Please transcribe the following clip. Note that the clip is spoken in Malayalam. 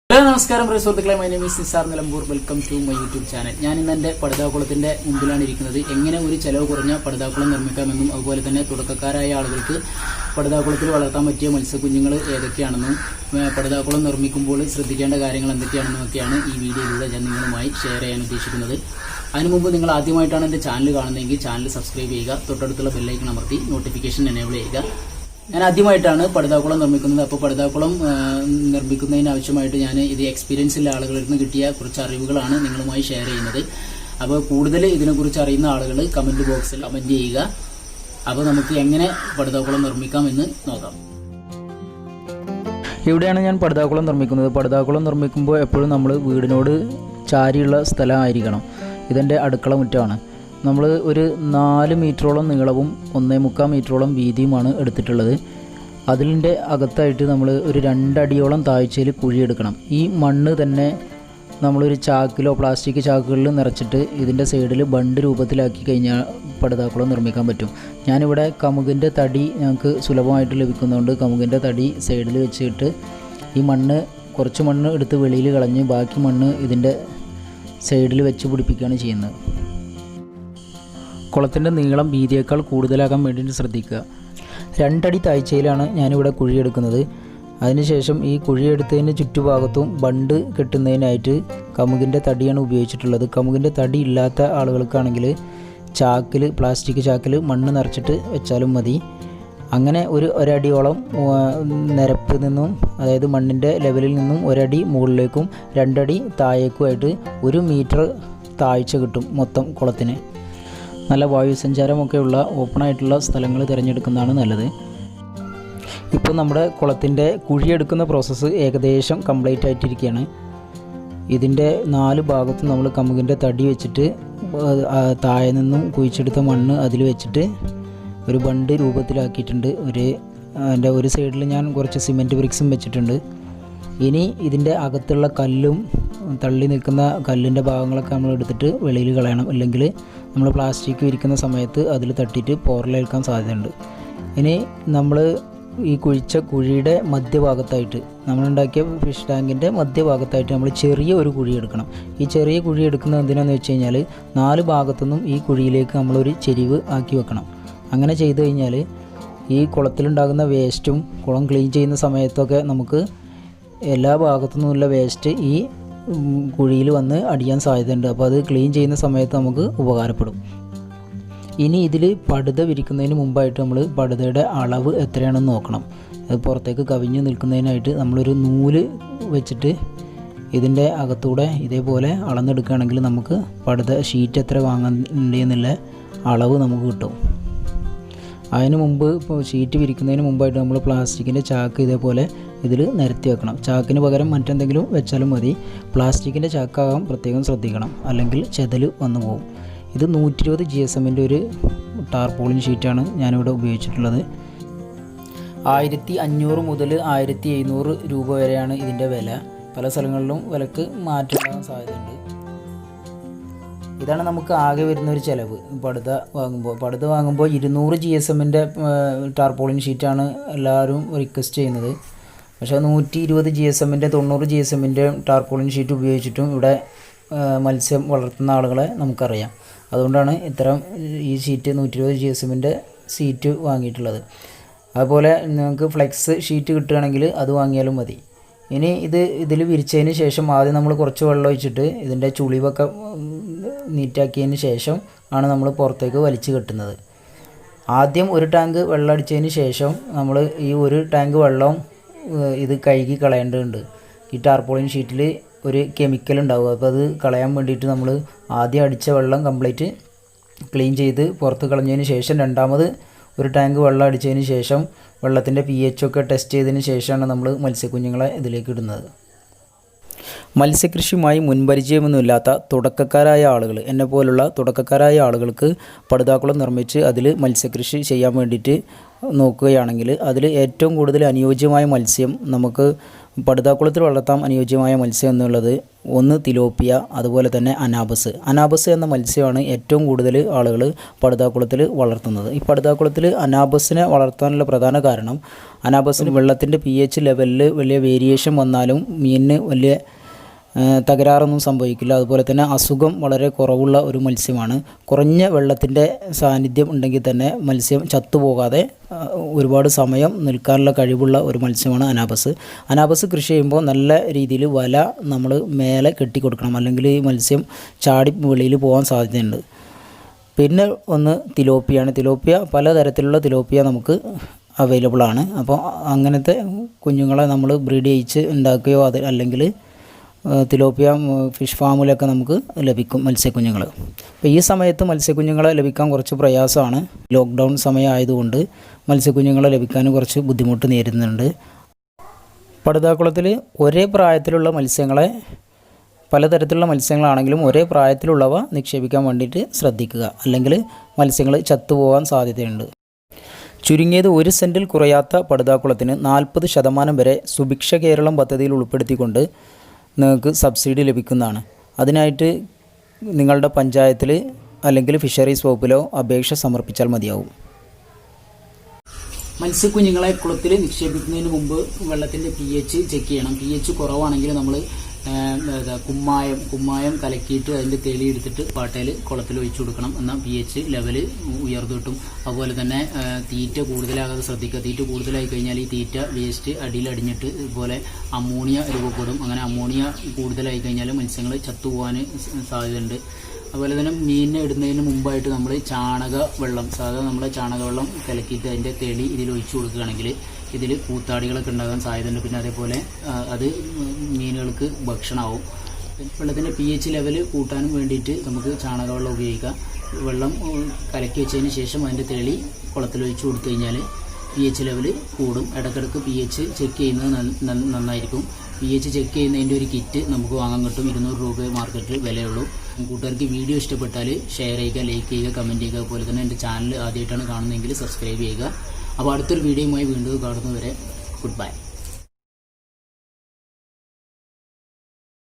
ഹലോ നമസ്കാരം പ്രിയ സുഹൃത്തുക്കളെ, my name is Nisar Nilambur. Welcome to my YouTube channel. ഞാൻ ഇന്ന് എൻ്റെ പടുതാക്കുളത്തിൻ്റെ മുമ്പിലാണ് ഇരിക്കുന്നത്. എങ്ങനെ ഒരു ചെലവ് കുറഞ്ഞ പടുതാക്കുളം നിർമ്മിക്കാമെന്നും അതുപോലെ തന്നെ തുടക്കക്കാരായ ആളുകൾക്ക് പടുതാക്കുളത്തിൽ വളർത്താൻ പറ്റിയ മത്സ്യക്കുഞ്ഞുങ്ങൾ ഏതൊക്കെയാണെന്നും പടുതാക്കുളം നിർമ്മിക്കുമ്പോൾ ശ്രദ്ധിക്കേണ്ട കാര്യങ്ങൾ എന്തൊക്കെയാണെന്നൊക്കെയാണ് ഈ വീഡിയോയിലൂടെ ഞാൻ നിങ്ങളുമായി ഷെയർ ചെയ്യാൻ ഉദ്ദേശിക്കുന്നത്. അതിനു മുമ്പ് നിങ്ങൾ ആദ്യമായിട്ടാണ് എൻ്റെ ചാനൽ കാണുന്നതെങ്കിൽ ചാനൽ സബ്സ്ക്രൈബ് ചെയ്യുക, തൊട്ടടുത്തുള്ള ബെല്ലൈക്കൺ അമർത്തി നോട്ടിഫിക്കേഷൻ എനേബിൾ ചെയ്യുക. ഞാൻ ആദ്യമായിട്ടാണ് പടുതാക്കുളം നിർമ്മിക്കുന്നത്. അപ്പോൾ പടുതാക്കുളം നിർമ്മിക്കുന്നതിന് ആവശ്യമായിട്ട് ഞാൻ ഇത് എക്സ്പീരിയൻസ് ഉള്ള ആളുകളിൽ നിന്ന് കിട്ടിയ കുറച്ച് അറിവുകളാണ് നിങ്ങളുമായി ഷെയർ ചെയ്യുന്നത്. അപ്പോൾ കൂടുതൽ ഇതിനെക്കുറിച്ച് അറിയുന്ന ആളുകൾ കമൻറ്റ് ബോക്സിൽ കമൻറ്റ് ചെയ്യുക. അപ്പോൾ നമുക്ക് എങ്ങനെ പടുതാക്കുളം നിർമ്മിക്കാമെന്ന് നോക്കാം. ഇവിടെയാണ് ഞാൻ പടുതാക്കുളം നിർമ്മിക്കുന്നത്. പടുതാക്കുളം നിർമ്മിക്കുമ്പോൾ എപ്പോഴും നമ്മൾ വീടിനോട് ചാരിയുള്ള സ്ഥലമായിരിക്കണം. ഇതെൻ്റെ അടുക്കള മുറ്റമാണ്. നമ്മൾ ഒരു 4 മീറ്ററോളം നീളവും 1.25 മീറ്ററോളം വീതിയുമാണ് എടുത്തിട്ടുള്ളത്. അതിൻ്റെ അകത്തായിട്ട് നമ്മൾ ഒരു 2 അടിയോളം താഴ്ചയിൽ കുഴിയെടുക്കണം. ഈ മണ്ണ് തന്നെ നമ്മളൊരു ചാക്കിലോ പ്ലാസ്റ്റിക് ചാക്കുകളിൽ നിറച്ചിട്ട് ഇതിൻ്റെ സൈഡിൽ ബണ്ട് രൂപത്തിലാക്കി കഴിഞ്ഞാൽ പടുതാക്കുളം നിർമ്മിക്കാൻ പറ്റും. ഞാനിവിടെ കമുകിൻ്റെ തടി ഞങ്ങൾക്ക് സുലഭമായിട്ട് ലഭിക്കുന്നതുകൊണ്ട് കമുകിൻ്റെ തടി സൈഡിൽ വെച്ചിട്ട് ഈ മണ്ണ് കുറച്ച് മണ്ണ് എടുത്ത് വെളിയിൽ കളഞ്ഞ് ബാക്കി മണ്ണ് ഇതിൻ്റെ സൈഡിൽ വെച്ച് പിടിപ്പിക്കുകയാണ് ചെയ്യുന്നത്. കുളത്തിൻ്റെ നീളം വീതിയേക്കാൾ കൂടുതലാകാൻ വേണ്ടിയിട്ട് ശ്രദ്ധിക്കുക. 2 അടി താഴ്ചയിലാണ് ഞാനിവിടെ കുഴിയെടുക്കുന്നത്. അതിനുശേഷം ഈ കുഴിയെടുത്തതിന് ചുറ്റുഭാഗത്തും ബണ്ട് കെട്ടുന്നതിനായിട്ട് കമുകിൻ്റെ തടിയാണ് ഉപയോഗിച്ചിട്ടുള്ളത്. കമുകിൻ്റെ തടി ഇല്ലാത്ത ആളുകൾക്കാണെങ്കിൽ ചാക്കിൽ പ്ലാസ്റ്റിക് ചാക്കിൽ മണ്ണ് നിറച്ചിട്ട് വെച്ചാലും മതി. അങ്ങനെ ഒരു ഒരടിയോളം നിരപ്പ് നിന്നും, അതായത് മണ്ണിൻ്റെ ലെവലിൽ നിന്നും 1 അടി മുകളിലേക്കും 2 അടി താഴേക്കുമായിട്ട് 1 മീറ്റർ താഴ്ച കിട്ടും മൊത്തം കുളത്തിന്. നല്ല വായുസഞ്ചാരമൊക്കെയുള്ള ഓപ്പണായിട്ടുള്ള സ്ഥലങ്ങൾ തിരഞ്ഞെടുക്കുന്നതാണ് നല്ലത്. ഇപ്പോൾ നമ്മുടെ കുളത്തിൻ്റെ കുഴിയെടുക്കുന്ന പ്രോസസ്സ് ഏകദേശം കംപ്ലീറ്റ് ആയിട്ടിരിക്കുകയാണ്. ഇതിൻ്റെ 4 ഭാഗത്തും നമ്മൾ കമുകിൻ്റെ തടി വെച്ചിട്ട് താഴെ നിന്നും കുഴിച്ചെടുത്ത മണ്ണ് അതിൽ വെച്ചിട്ട് ഒരു ബണ്ട് രൂപത്തിലാക്കിയിട്ടുണ്ട്. അതിൻ്റെ ഒരു സൈഡിൽ ഞാൻ കുറച്ച് സിമെൻറ്റ് ബ്രിക്സും വെച്ചിട്ടുണ്ട്. ഇനി ഇതിൻ്റെ അകത്തുള്ള കല്ലും തള്ളി നിൽക്കുന്ന കല്ലിൻ്റെ ഭാഗങ്ങളൊക്കെ നമ്മൾ എടുത്തിട്ട് വെളിയിൽ കളയണം. അല്ലെങ്കിൽ നമ്മൾ പ്ലാസ്റ്റിക് വിരിക്കുന്ന സമയത്ത് അതിൽ തട്ടിയിട്ട് പോറലേൽക്കാൻ സാധ്യതയുണ്ട്. ഇനി നമ്മൾ ഈ കുഴിച്ച കുഴിയുടെ മധ്യഭാഗത്തായിട്ട് നമ്മളുണ്ടാക്കിയ ഫിഷ് ടാങ്കിൻ്റെ മധ്യഭാഗത്തായിട്ട് നമ്മൾ ചെറിയ ഒരു കുഴി എടുക്കണം. ഈ ചെറിയ കുഴി എടുക്കുന്നത് എന്തിനാണെന്ന് വെച്ച് കഴിഞ്ഞാൽ 4 ഭാഗത്തുനിന്നും ഈ കുഴിയിലേക്ക് നമ്മളൊരു ചെരിവ് ആക്കി വെക്കണം. അങ്ങനെ ചെയ്ത് കഴിഞ്ഞാൽ ഈ കുളത്തിലുണ്ടാകുന്ന വേസ്റ്റും കുളം ക്ലീൻ ചെയ്യുന്ന സമയത്തൊക്കെ നമുക്ക് എല്ലാ ഭാഗത്തു നിന്നുള്ള വേസ്റ്റ് ഈ കുഴിയിൽ വന്ന് അടിയാൻ സാധ്യതയുണ്ട്. അപ്പോൾ അത് ക്ലീൻ ചെയ്യുന്ന സമയത്ത് നമുക്ക് ഉപകാരപ്പെടും. ഇനി ഇതിൽ പടുത വിരിക്കുന്നതിന് മുമ്പായിട്ട് നമ്മൾ പടുതയുടെ അളവ് എത്രയാണെന്ന് നോക്കണം. അത് പുറത്തേക്ക് കവിഞ്ഞ് നിൽക്കുന്നതിനായിട്ട് നമ്മളൊരു നൂല് വെച്ചിട്ട് ഇതിൻ്റെ അകത്തൂടെ ഇതേപോലെ അളന്നെടുക്കുകയാണെങ്കിൽ നമുക്ക് പടുത ഷീറ്റ് എത്ര വാങ്ങേണ്ടതെന്നുള്ള അളവ് നമുക്ക് കിട്ടും. അതിന് മുമ്പ് ഇപ്പോൾ ഷീറ്റ് വിരിക്കുന്നതിന് മുമ്പായിട്ട് നമ്മൾ പ്ലാസ്റ്റിക്കിൻ്റെ ചാക്ക് ഇതേപോലെ ഇതിൽ നിരത്തി വെക്കണം. ചാക്കിന് പകരം മറ്റെന്തെങ്കിലും വെച്ചാലും മതി. പ്ലാസ്റ്റിക്കിൻ്റെ ചാക്കാകാൻ പ്രത്യേകം ശ്രദ്ധിക്കണം, അല്ലെങ്കിൽ ചെതൽ വന്നു പോകും. ഇത് 120 GSMൻ്റെ ഒരു ടാർപോളിൻ ഷീറ്റാണ് ഞാനിവിടെ ഉപയോഗിച്ചിട്ടുള്ളത്. 1500 മുതൽ 1700 രൂപ വരെയാണ് ഇതിൻ്റെ വില. പല സ്ഥലങ്ങളിലും വിലക്ക് മാറ്റം ഉണ്ടാകാൻ സാധ്യതയുണ്ട്. ഇതാണ് നമുക്ക് ആകെ വരുന്നൊരു ചിലവ് പടുത വാങ്ങുമ്പോൾ. പടുത വാങ്ങുമ്പോൾ 200 GSMൻ്റെ ടാർപോളിൻ ഷീറ്റാണ് എല്ലാവരും റിക്വസ്റ്റ് ചെയ്യുന്നത്. പക്ഷേ 120 GSMൻ്റെ 90 GSMൻ്റെ ടാർപോളിൻ ഷീറ്റ് ഉപയോഗിച്ചിട്ടും ഇവിടെ മത്സ്യം വളർത്തുന്ന ആളുകളെ നമുക്കറിയാം. അതുകൊണ്ടാണ് ഈ ഷീറ്റ് 120 GSMൻ്റെ ഷീറ്റ് വാങ്ങിയിട്ടുള്ളത്. അതുപോലെ നിങ്ങൾക്ക് ഫ്ലെക്സ് ഷീറ്റ് കിട്ടുകയാണെങ്കിൽ അത് വാങ്ങിയാലും മതി. ഇനി ഇതിൽ വിരിച്ചതിന് ശേഷം ആദ്യം നമ്മൾ കുറച്ച് വെള്ളം ഒഴിച്ചിട്ട് ഇതിൻ്റെ ചുളിവൊക്കെ നീറ്റാക്കിയതിന് ശേഷം ആണ് നമ്മൾ പുറത്തേക്ക് വലിച്ചു കെട്ടുന്നത്. ആദ്യം ഒരു ടാങ്ക് വെള്ളം അടിച്ചതിന് ശേഷം നമ്മൾ ഈ ഒരു ടാങ്ക് വെള്ളം ഇത് കഴുകി കളയേണ്ടതുണ്ട്. ഈ ടാർപോളിൻ ഷീറ്റിൽ ഒരു കെമിക്കൽ ഉണ്ടാവും. അപ്പോൾ അത് കളയാൻ വേണ്ടിയിട്ട് നമ്മൾ ആദ്യം അടിച്ച വെള്ളം കംപ്ലീറ്റ് ക്ലീൻ ചെയ്ത് പുറത്ത് കളഞ്ഞതിന് ശേഷം രണ്ടാമത് ഒരു ടാങ്ക് വെള്ളം അടിച്ചതിന് ശേഷം വെള്ളത്തിൻ്റെ pH ഒക്കെ ടെസ്റ്റ് ചെയ്തതിന് ശേഷമാണ് നമ്മൾ മത്സ്യക്കുഞ്ഞുങ്ങളെ ഇതിലേക്ക് ഇടുന്നത്. മത്സ്യകൃഷിയുമായി മുൻപരിചയമൊന്നുമില്ലാത്ത തുടക്കക്കാരായ ആളുകൾ, എന്നെപ്പോലുള്ള തുടക്കക്കാരായ ആളുകൾക്ക് പടുതാക്കുളം നിർമ്മിച്ച് അതിൽ മത്സ്യകൃഷി ചെയ്യാൻ വേണ്ടിയിട്ട് നോക്കുകയാണെങ്കിൽ അതിൽ ഏറ്റവും കൂടുതൽ അനുയോജ്യമായ മത്സ്യം നമുക്ക് പടുതാക്കുളത്തിൽ വളർത്താൻ അനുയോജ്യമായ മത്സ്യം എന്നുള്ളത് ഒന്ന് തിലോപ്പിയ, അതുപോലെ തന്നെ അനാബസ്. അനാബസ് എന്ന മത്സ്യമാണ് ഏറ്റവും കൂടുതൽ ആളുകൾ പടുതാക്കുളത്തിൽ വളർത്തുന്നത്. ഈ പടുതാക്കുളത്തിൽ അനാബസിനെ വളർത്താനുള്ള പ്രധാന കാരണം അനാബസിന് വെള്ളത്തിൻ്റെ pH ലെവലിൽ വലിയ വേരിയേഷൻ വന്നാലും മീനിന് വലിയ തകരാറൊന്നും സംഭവിക്കില്ല. അതുപോലെ തന്നെ അസുഖം വളരെ കുറവുള്ള ഒരു മത്സ്യമാണ്. കുറഞ്ഞ വെള്ളത്തിൻ്റെ സാന്നിധ്യം ഉണ്ടെങ്കിൽ തന്നെ മത്സ്യം ചത്തുപോകാതെ ഒരുപാട് സമയം നിൽക്കാനുള്ള കഴിവുള്ള ഒരു മത്സ്യമാണ് അനാബസ്. അനാബസ് കൃഷി ചെയ്യുമ്പോൾ നല്ല രീതിയിൽ വല നമ്മൾ മേലെ കെട്ടിക്കൊടുക്കണം, അല്ലെങ്കിൽ ഈ മത്സ്യം ചാടി വെളിയിൽ പോകാൻ സാധ്യതയുണ്ട്. പിന്നെ ഒന്ന് തിലോപ്പിയാണ്. തിലോപ്പിയ പലതരത്തിലുള്ള തിലോപ്പിയ നമുക്ക് അവൈലബിൾ ആണ്. അപ്പോൾ അങ്ങനത്തെ കുഞ്ഞുങ്ങളെ നമ്മൾ ബ്രീഡ് ചെയ്യിച്ച് ഉണ്ടാക്കുകയോ അല്ലെങ്കിൽ തിലോപ്പിയ ഫിഷ് ഫാമിലൊക്കെ നമുക്ക് ലഭിക്കും മത്സ്യക്കുഞ്ഞുങ്ങൾ. അപ്പോൾ ഈ സമയത്ത് മത്സ്യക്കുഞ്ഞുങ്ങളെ ലഭിക്കാൻ കുറച്ച് പ്രയാസമാണ്. ലോക്ക്ഡൗൺ സമയമായതുകൊണ്ട് മത്സ്യക്കുഞ്ഞുങ്ങളെ ലഭിക്കാനും കുറച്ച് ബുദ്ധിമുട്ട് നേരിടുന്നുണ്ട്. പടുതാക്കുളത്തിൽ ഒരേ പ്രായത്തിലുള്ള മത്സ്യങ്ങളെ, പലതരത്തിലുള്ള മത്സ്യങ്ങളാണെങ്കിലും ഒരേ പ്രായത്തിലുള്ളവ നിക്ഷേപിക്കാൻ വേണ്ടിയിട്ട് ശ്രദ്ധിക്കുക, അല്ലെങ്കിൽ മത്സ്യങ്ങൾ ചത്തുപോകാൻ സാധ്യതയുണ്ട്. ചുരുങ്ങിയത് 1 സെൻറ്റിൽ കുറയാത്ത പടുതാക്കുളത്തിന് 40% വരെ സുഭിക്ഷ കേരളം പദ്ധതിയിൽ ഉൾപ്പെടുത്തിക്കൊണ്ട് നിങ്ങൾക്ക് സബ്സിഡി ലഭിക്കുന്നതാണ്. അതിനായിട്ട് നിങ്ങളുടെ പഞ്ചായത്തിൽ അല്ലെങ്കിൽ ഫിഷറീസ് വകുപ്പിലോ അപേക്ഷ സമർപ്പിച്ചാൽ മതിയാവും. മത്സ്യക്കുഞ്ഞുങ്ങളെ കുളത്തിൽ നിക്ഷേപിക്കുന്നതിന് മുമ്പ് വെള്ളത്തിൻ്റെ pH ചെക്ക് ചെയ്യണം. pH കുറവാണെങ്കിൽ നമ്മൾ കുമ്മായം കലക്കിയിട്ട് അതിൻ്റെ തെളി എടുത്തിട്ട് പാട്ടയിൽ കുളത്തിൽ ഒഴിച്ചു കൊടുക്കണം. എന്നാൽ pH ലെവല് ഉയർന്നു കിട്ടും. അതുപോലെ തന്നെ തീറ്റ കൂടുതലാകാതെ ശ്രദ്ധിക്കുക. തീറ്റ കൂടുതലായി കഴിഞ്ഞാൽ ഈ തീറ്റ വേസ്റ്റ് അടിയിൽ അടിഞ്ഞിട്ട് ഇതുപോലെ അമോണിയ രൂപപ്പെടും. അങ്ങനെ അമോണിയ കൂടുതലായി കഴിഞ്ഞാൽ മത്സ്യങ്ങൾ ചത്തുപോകാൻ സാധ്യതയുണ്ട്. അതുപോലെ തന്നെ മീനിനെ ഇടുന്നതിന് മുമ്പായിട്ട് നമ്മൾ ചാണകവെള്ളം, സാധാരണ നമ്മുടെ ചാണകവെള്ളം കലക്കിയിട്ട് അതിൻ്റെ തെളി ഇതിൽ ഒഴിച്ചു കൊടുക്കുകയാണെങ്കിൽ ഇതിൽ കൂത്താടികളൊക്കെ ഉണ്ടാകാൻ സാധ്യതയുണ്ട്. പിന്നെ അതേപോലെ അത് മീനുകൾക്ക് ഭക്ഷണമാവും. വെള്ളത്തിൻ്റെ pH ലെവൽ കൂട്ടാനും വേണ്ടിയിട്ട് നമുക്ക് ചാണകവെള്ളം ഉപയോഗിക്കാം. വെള്ളം കലക്കി വെച്ചതിന് ശേഷം അതിൻ്റെ തെളി കുളത്തിലൊഴിച്ച് കൊടുത്തു കഴിഞ്ഞാൽ pH ലെവൽ കൂടും. ഇടയ്ക്കിടയ്ക്ക് pH ചെക്ക് ചെയ്യുന്നത് നന്നായിരിക്കും. pH ചെക്ക് ചെയ്യുന്നതിൻ്റെ ഒരു കിറ്റ് നമുക്ക് വാങ്ങാൻ കിട്ടും. 200 രൂപ മാർക്കറ്റിൽ വിലയുള്ളൂ. കൂട്ടുകാർക്ക് വീഡിയോ ഇഷ്ടപ്പെട്ടാൽ ഷെയർ ചെയ്യുക, ലൈക്ക് ചെയ്യുക, കമൻറ്റ് ചെയ്യുക. അതുപോലെ തന്നെ എൻ്റെ ചാനൽ ആദ്യമായിട്ടാണ് കാണുന്നതെങ്കിൽ സബ്സ്ക്രൈബ് ചെയ്യുക. അപ്പോൾ അടുത്തൊരു വീഡിയോയുമായി വീണ്ടും കാണുന്നതുവരെ ഗുഡ് ബൈ.